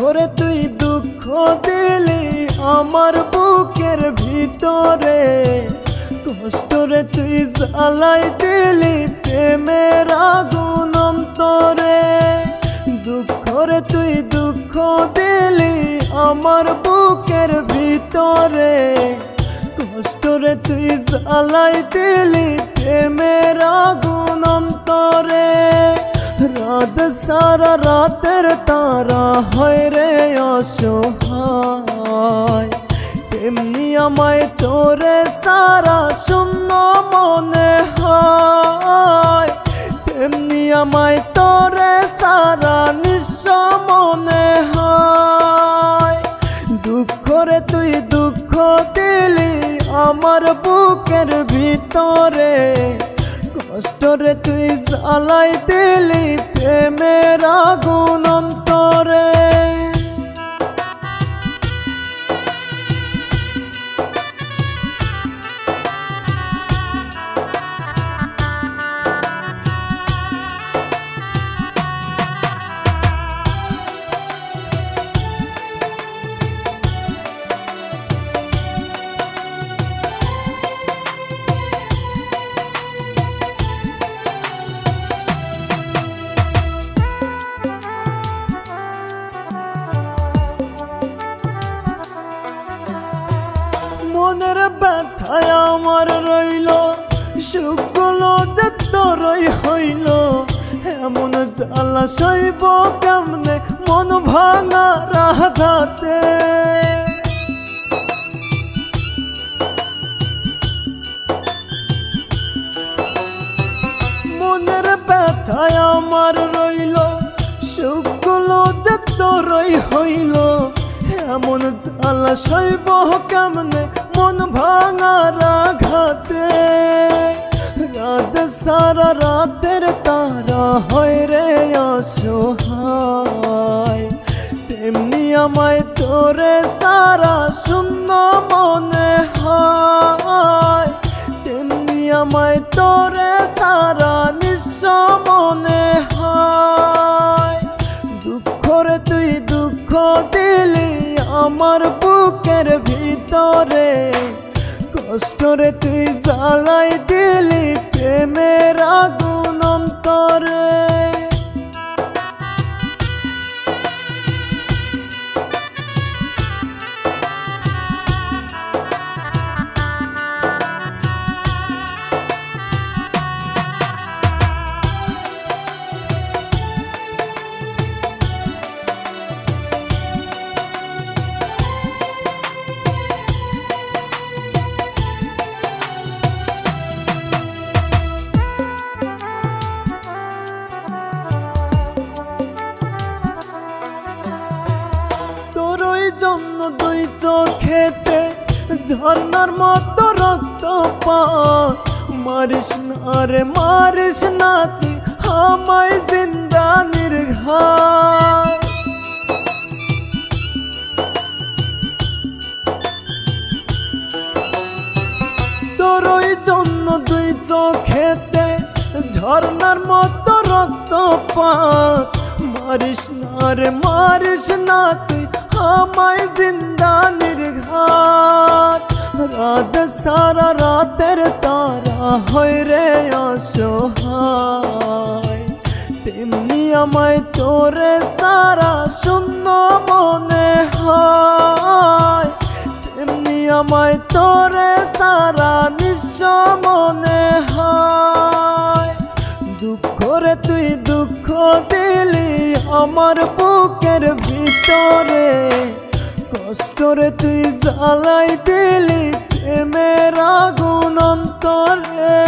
করে তুই দুঃখ দিলি আমার বুকের ভিতরে, কষ্টরে তুই জ্বালাই দিলি প্রেমের আগুন অন্তরে। দুঃখরে তুই দুঃখ দিলি আমার বুকের ভিতরে, কষ্টরে তুই জ্বালাই দিলি প্রেমের আগুন অন্তরে। রাত সারা রাতের তারা হয় রে অসহায়, তেমনি আমায় তোরে সারা শূন্য মনে হয়, তেমনি আমায় তোরে সারা নিঃস্ব মনে হয়। দুঃখরে তুই দুঃখ দিলি আমার বুকের ভিতরে, কষ্টরে তুই জ্বালাই দিলি প্রেমের আগুন অন্তরে। মনের ব্যথায় আমার রইল, সুখগুলো যে তোরই হইল, এমন জ্বালা সইব কেমনে মন ভাঙা রাঘাতে। মনের ব্যথায় আমার রইল, সুখগুলো যে তোরই হইল, এমন জ্বালা সইব কেমনে মন ভাঙার আঘাতে। রাত সারা রাতের তারা হয় রে অসহায়, তেমনি আমায় তোরে সারা শূন্য মনে হয়, তেমনি আমায় তোরে সারা নিঃস্ব মনে হয়। দুঃখরে তুই দুঃখ দিলি আমার বুকের ভিতরে, কষ্টরে তুই জ্বালাই দিলি প্রেমের আগুন অন্তরে। জন্য দুই চোখেতে ঝর্ণার মতো রক্তপাত, মারিস না রে মারিস না তুই আমায় জিন্দা নির্ঘাত। তোরই জন্য দুই চোখেতে ঝর্ণার মতো রক্তপাত, মারিস না রে মারিস না তুই আমায় জিন্দা নির্ঘাত। রাত সারা রাতের তারা হয় রে অসহায়, তেমনি আমায় তোরে সারা শূন্য মনে হয়, তেমনি আমায় তোরে সারা নিঃস্ব মনে হয়। দুঃখরে তুই দুঃখ দিলি আমার বুকের ভিতরে, কষ্টরে তুই জ্বালাই দিলি প্রেমের আগুন অন্তরে।